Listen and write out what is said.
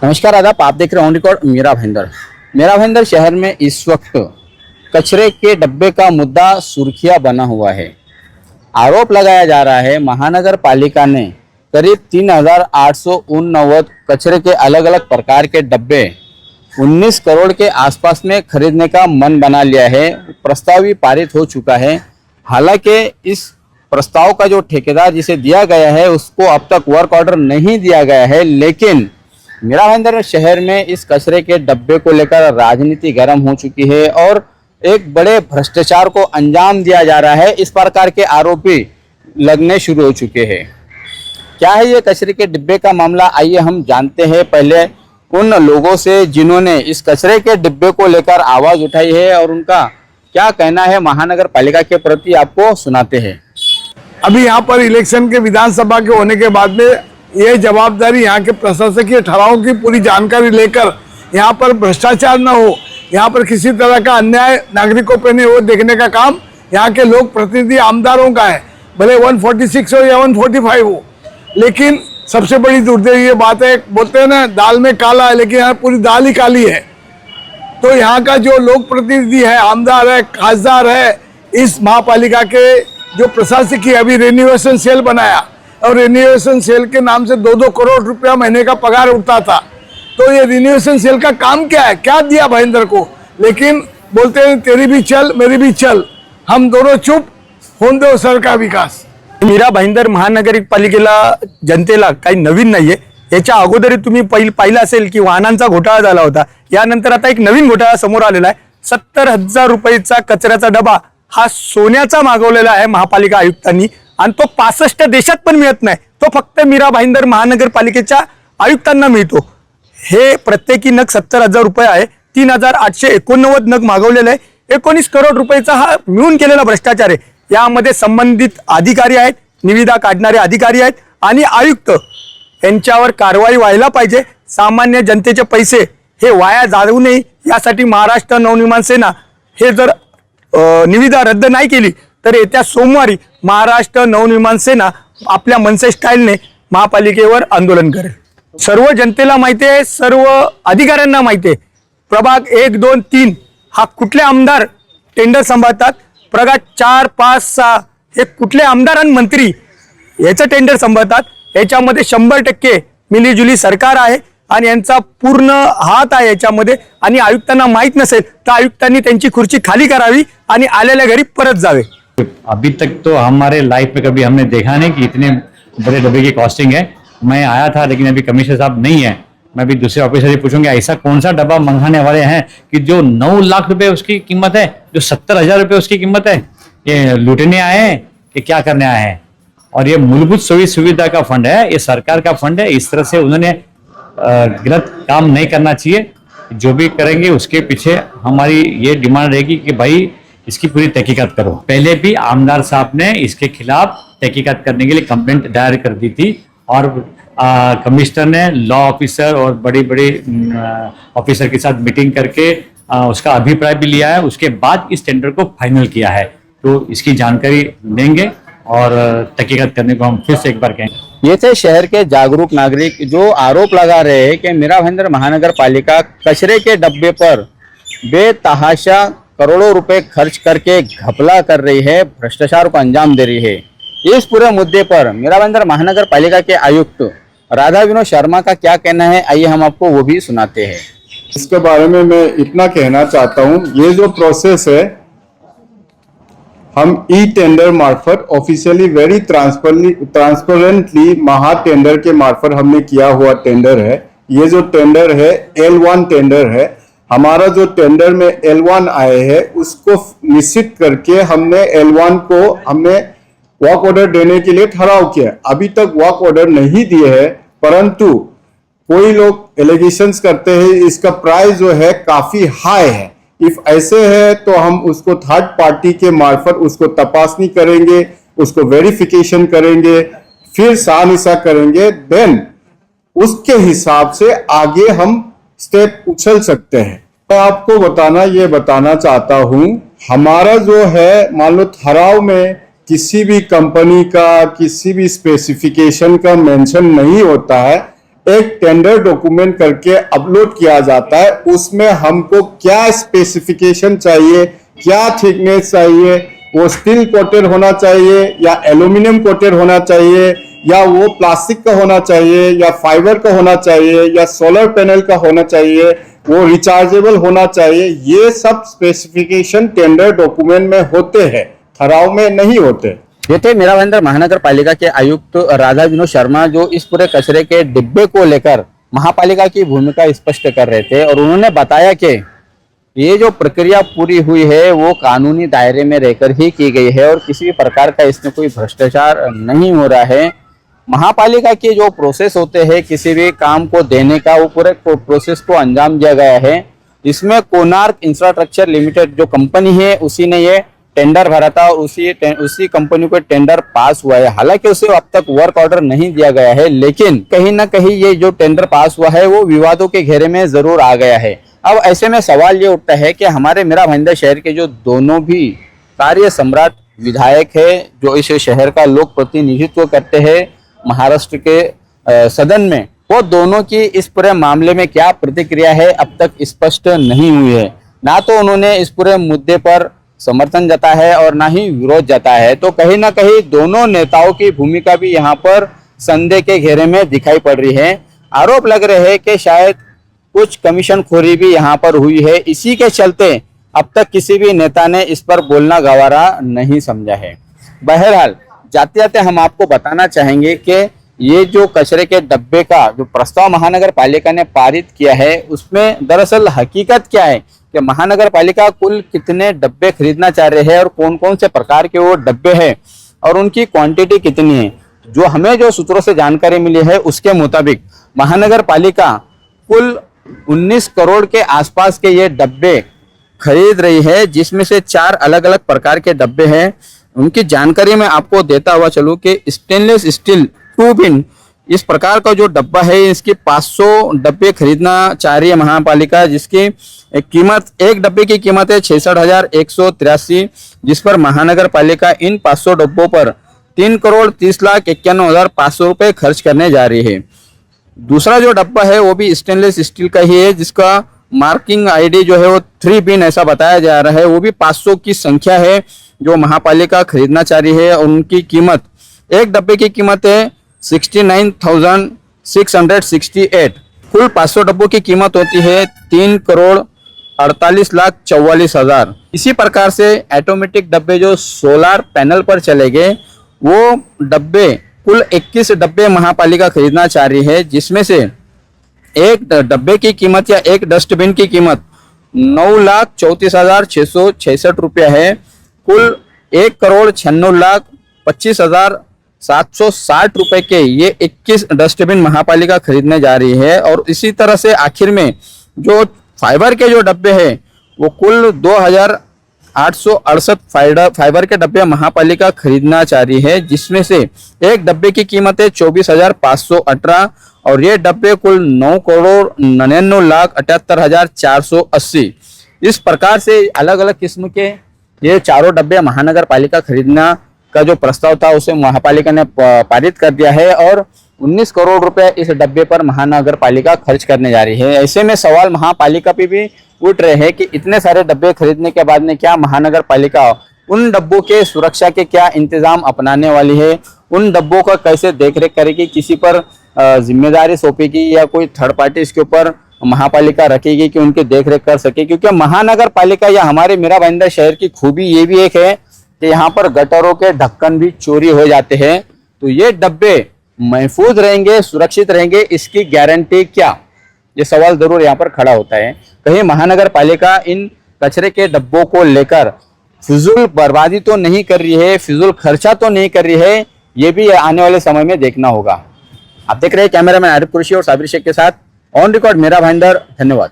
नमस्कार आदाब, आप देख रहे हैं ऑन रिकॉर्ड मेरा भाईंदर शहर में इस वक्त कचरे के डब्बे का मुद्दा सुर्खियां बना हुआ है। आरोप लगाया जा रहा है महानगर पालिका ने करीब 3,889 कचरे के अलग अलग प्रकार के डब्बे 19 करोड़ के आसपास में खरीदने का मन बना लिया है। प्रस्ताव भी पारित हो चुका है। हालांकि इस प्रस्ताव का जो ठेकेदार जिसे दिया गया है उसको अब तक वर्क ऑर्डर नहीं दिया गया है, लेकिन मेरा भाईंदर शहर में इस कचरे के डब्बे को लेकर राजनीति गर्म हो चुकी है और एक बड़े भ्रष्टाचार को अंजाम दिया जा रहा है। इस प्रकार के आरोपी लगने शुरू हो चुके हैं। क्या है ये कचरे के डिब्बे का मामला, आइए हम जानते हैं पहले उन लोगों से जिन्होंने इस कचरे के डिब्बे को लेकर आवाज उठाई है और उनका क्या कहना है महानगर पालिका के प्रति, आपको सुनाते हैं। अभी यहाँ पर इलेक्शन के विधानसभा के होने के बाद में ये जवाबदारी यहाँ के प्रशासकीय ठहराव की पूरी जानकारी लेकर यहाँ पर भ्रष्टाचार न हो, यहाँ पर किसी तरह का अन्याय नागरिकों पे नहीं हो, देखने का काम यहाँ के लोक प्रतिनिधि आमदारों का है। भले 146 हो या 145 हो, लेकिन सबसे बड़ी दुर्दैवी ये बात है, बोलते हैं ना दाल में काला है, लेकिन यहाँ पूरी दाल ही काली है। तो यहाँ का जो लोक प्रतिनिधि है, आमदार है, खासदार है, इस महापालिका के जो प्रशासकीय अभी रिन्यूएशन सेल बनाया और रिन्यूएशन सेल के नाम से 2-2 करोड़ रुपया महीने का पगार उठता था। तो ये रिन्यूएशन सेल का काम क्या है, क्या दिया भाईंदर को, लेकिन बोलते हैं तेरी भी चल मेरी भी चल, हम दोनों चुप होऊन देव सरकार विकास। मीरा भाईंदर महानगरपालिकेला जनतेला काही नवीन नाहीये। याच्या अगोदर तुम्ही पाहिलं असेल की वाहनांचा घोटाळा झाला होता, यानंतर आता एक नवीन घोटाळा समोर आलेला आहे। 70,000 रुपयाचा कचऱ्याचा डबा हा सोन्याचा मागवलेला आहे महापालिका आयुक्तांनी आणि तो 65 देशात पण मिळत नाही, तो फक्त मीरा भाईंदर महानगरपालिकेच्या आयुक्तांना मिळतो। हे प्रत्येकी नग 70,000 रुपये आहे। 3,889 नग मागवलेले आहे। 19 करोड रुपयाचा हा मिळून केलेला भ्रष्टाचार आहे। यामध्ये संबंधित अधिकारी आहेत, निविदा काढणारे अधिकारी आहेत आणि आयुक्त यांच्यावर कारवाई व्हायला पाहिजे। सामान्य जनतेचे पैसे हे वाया जाऊ नये यासाठी महाराष्ट्र नवनिर्माण सेना हे जर निविदा रद्द नाही केली तर येत्या सोमवारी महाराष्ट्र नवनिर्माण सेना आपल्या मनसे स्टाईलने महापालिकेवर आंदोलन करेल। सर्व जनतेला माहिती आहे, सर्व अधिकाऱ्यांना माहिती आहे, प्रभाग 1, 2, 3 हा कुठले आमदार टेंडर सांभाळतात, प्रभाग 4, 5, 6 हे कुठले आमदार आणि मंत्री याचं टेंडर सांभाळतात। याच्यामध्ये 100% मिलीजुली सरकार आहे आणि यांचा पूर्ण हात आहे याच्यामध्ये। आणि आयुक्तांना माहित नसेल तर आयुक्तांनी त्यांची खुर्ची खाली करावी आणि आलेल्या घरी परत जावे। अभी तक तो हमारे लाइफ में कभी हमने देखा नहीं कि इतने बड़े डब्बे की कॉस्टिंग है। मैं आया था लेकिन अभी कमिश्नर साहब नहीं है, मैं भी दूसरे ऑफिसर से पूछूंगा ऐसा कौन सा डब्बा मंगाने वाले हैं कि जो 9 लाख रुपए उसकी कीमत है, जो 70,000 रुपए उसकी कीमत है। ये लूटने आए हैं कि क्या करने आए हैं? और ये मूलभूत सुविधा का फंड है, ये सरकार का फंड है। इस तरह से उन्होंने गलत काम नहीं करना चाहिए। जो भी करेंगे उसके पीछे हमारी ये डिमांड रहेगी कि भाई इसकी पूरी तहकीकात करो। पहले भी आमदार साहब ने इसके खिलाफ तहकीकात करने के लिए कंप्लेंट दायर कर दी थी और कमिश्नर ने लॉ ऑफिसर और बड़ी बड़ी ऑफिसर के साथ मीटिंग करके उसका अभिप्राय भी लिया है। उसके बाद इस टेंडर को फाइनल किया है। तो इसकी जानकारी लेंगे और तहकीकात करने को हम फिर से एक बार कहेंगे। ये थे शहर के जागरूक नागरिक जो आरोप लगा रहे हैं कि मेरा भाईंदर महानगर पालिका कचरे के डब्बे पर बेतहाशा करोड़ों रुपए खर्च करके घपला कर रही है, भ्रष्टाचार को अंजाम दे रही है। इस पूरे मुद्दे पर मेरा भाईंदर महानगर पालिका के आयुक्त राधा विनोद शर्मा का क्या कहना है, आइए हम आपको वो भी सुनाते हैं। इसके बारे में मैं इतना कहना चाहता हूं, ये जो प्रोसेस है हम ई टेंडर मार्फत ऑफिशियली वेरी ट्रांसपेरेंटली महा टेंडर के मार्फत हमने किया हुआ टेंडर है। ये जो टेंडर है L1 टेंडर है। हमारा जो टेंडर में L1 आए हैं उसको निश्चित करके हमने L1 को हमने वर्क ऑर्डर देने के लिए ठहराव किया। अभी तक वर्क ऑर्डर नहीं दिए हैं, परंतु कोई लोग एलिगेशंस करते हैं इसका प्राइस जो है काफी हाई है। इफ ऐसे है तो हम उसको थर्ड पार्टी के मार्फत उसको तपासनी करेंगे, उसको वेरिफिकेशन करेंगे, फिर सानिसा करेंगे, देन उसके हिसाब से आगे हम स्टेप उछल सकते हैं। मैं आपको बताना चाहता हूं, हमारा जो है मान लो ठहराव में किसी भी कंपनी का किसी भी स्पेसिफिकेशन का मेंशन नहीं होता है। एक टेंडर डॉक्यूमेंट करके अपलोड किया जाता है। उसमें हमको क्या स्पेसिफिकेशन चाहिए, क्या थिकनेस चाहिए, वो स्टील कोटेड होना चाहिए या एल्यूमिनियम कोटेड होना चाहिए या वो प्लास्टिक का होना चाहिए या फाइबर का होना चाहिए या सोलर पैनल का होना चाहिए, वो रिचार्जेबल होना चाहिए, ये सब स्पेसिफिकेशन टेंडर डॉक्यूमेंट में होते हैं, ठहराव में नहीं होते। ये थे मेरा भाईंदर महानगर पालिका के आयुक्त राधा विनोद शर्मा, जो इस पूरे कचरे के डिब्बे को लेकर महापालिका की भूमिका स्पष्ट कर रहे थे। और उन्होंने बताया कि ये जो प्रक्रिया पूरी हुई है वो कानूनी दायरे में रहकर ही की गई है और किसी भी प्रकार का इसमें कोई भ्रष्टाचार नहीं हो रहा है। महापालिका के जो प्रोसेस होते हैं किसी भी काम को देने का, वो पूरे प्रोसेस को अंजाम दिया गया है। इसमें कोणार्क इंफ्रास्ट्रक्चर लिमिटेड जो कंपनी है उसी ने ये टेंडर भरा था और उसी कंपनी को टेंडर पास हुआ है। हालांकि उसे अब तक वर्क ऑर्डर नहीं दिया गया है, लेकिन कहीं ना कहीं ये जो टेंडर पास हुआ है वो विवादों के घेरे में जरूर आ गया है। अब ऐसे में सवाल ये उठता है कि हमारे मेरा भाईंदर शहर के जो दोनों भी कार्य सम्राट विधायक है, जो इस शहर का लोक प्रतिनिधित्व करते हैं महाराष्ट्र के सदन में, वो दोनों की इस पूरे मामले में क्या प्रतिक्रिया है अब तक स्पष्ट नहीं हुई है। ना तो उन्होंने इस पूरे मुद्दे पर समर्थन जताया है और ना ही विरोध जताया है। तो कहीं ना कहीं दोनों नेताओं की भूमिका भी यहाँ पर संदेह के घेरे में दिखाई पड़ रही है। आरोप लग रहे हैं कि शायद कुछ कमीशन खोरी भी यहाँ पर हुई है। इसी के चलते अब तक किसी भी नेता ने इस पर बोलना गवारा नहीं समझा है। बहरहाल जाते जाते हम आपको बताना चाहेंगे कि ये जो कचरे के डब्बे का जो प्रस्ताव महानगर पालिका ने पारित किया है उसमें दरअसल हकीकत क्या है कि महानगर पालिका कुल कितने डब्बे खरीदना चाह रहे हैं और कौन कौन से प्रकार के वो डब्बे हैं और उनकी क्वांटिटी कितनी है। जो हमें जो सूत्रों से जानकारी मिली है उसके मुताबिक महानगर पालिका कुल 19 करोड़ के आसपास के ये डब्बे खरीद रही है, जिसमें से 4 अलग अलग प्रकार के डब्बे हैं। उनकी जानकारी मैं आपको देता हुआ चलूं कि स्टेनलेस स्टील 2 बिन इस प्रकार का जो डब्बा है इसकी 500 डब्बे खरीदना चाह रही है महापालिका, जिसकी कीमत, एक डब्बे की कीमत है 66,183, जिस पर महानगर पालिका इन 500 डब्बों पर 3,30,91,500 रुपए खर्च करने जा रही है। दूसरा जो डब्बा है वो भी स्टेनलेस स्टील का ही है, जिसका मार्किंग आईडी जो है वो 3 बिन ऐसा बताया जा रहा है। वो भी 500 की संख्या है जो महापालिका खरीदना चाह रही है। उनकी कीमत, एक डब्बे की कीमत है 69,668। कुल 500 डब्बों की कीमत होती है 3,48,44,000। इसी प्रकार से ऑटोमेटिक डब्बे जो सोलर पैनल पर चलेंगे वो डब्बे कुल 21 डब्बे महापालिका खरीदना चाह रही है, जिसमें से एक डब्बे की कीमत या एक डस्टबिन की कीमत 9,34,666 रुपया है। कुल 1,96,25,760 रुपए के ये 21 डस्टबिन महापालिका खरीदने जा रही है। और इसी तरह से आखिर में जो फाइबर के जो डब्बे हैं वो कुल 2,868 फाइबर के डब्बे महापालिका खरीदना चाह रही है, जिसमें से एक डब्बे की कीमत है 24,518 और ये डब्बे कुल 9,99,78,480। इस प्रकार से अलग अलग किस्म के ये चारों डब्बे महानगर पालिका खरीदना का जो प्रस्ताव था उसे महापालिका ने पारित कर दिया है और 19 करोड़ रुपए इस डब्बे पर महानगर पालिका खर्च करने जा रही है। ऐसे में सवाल महापालिका पे भी उठ रहे हैं कि इतने सारे डब्बे खरीदने के बाद में क्या महानगर पालिका उन डब्बों के सुरक्षा के क्या इंतजाम अपनाने वाली है, उन डब्बों का कैसे देखरेख करेगी, किसी पर जिम्मेदारी सौंपेगी या कोई थर्ड पार्टी इसके ऊपर महापालिका रखेगी कि उनकी देखरेख कर सके। क्योंकि महानगर पालिका या हमारे मेरा भाईंदर शहर की खूबी ये भी एक है कि यहाँ पर गटरों के ढक्कन भी चोरी हो जाते हैं, तो ये डब्बे महफूज रहेंगे, सुरक्षित रहेंगे, इसकी गारंटी क्या, ये सवाल जरूर यहाँ पर खड़ा होता है। कहीं महानगर पालिका इन कचरे के डब्बों को लेकर फिजूल बर्बादी तो नहीं कर रही है, फिजूल खर्चा तो नहीं कर रही है, ये भी आने वाले समय में देखना होगा। आप देख रहे हैं कैमरामैन आरिफ कुरैशी और साबिर शेख के साथ ऑन रिकॉर्ड मेरा भाईंदर। धन्यवाद।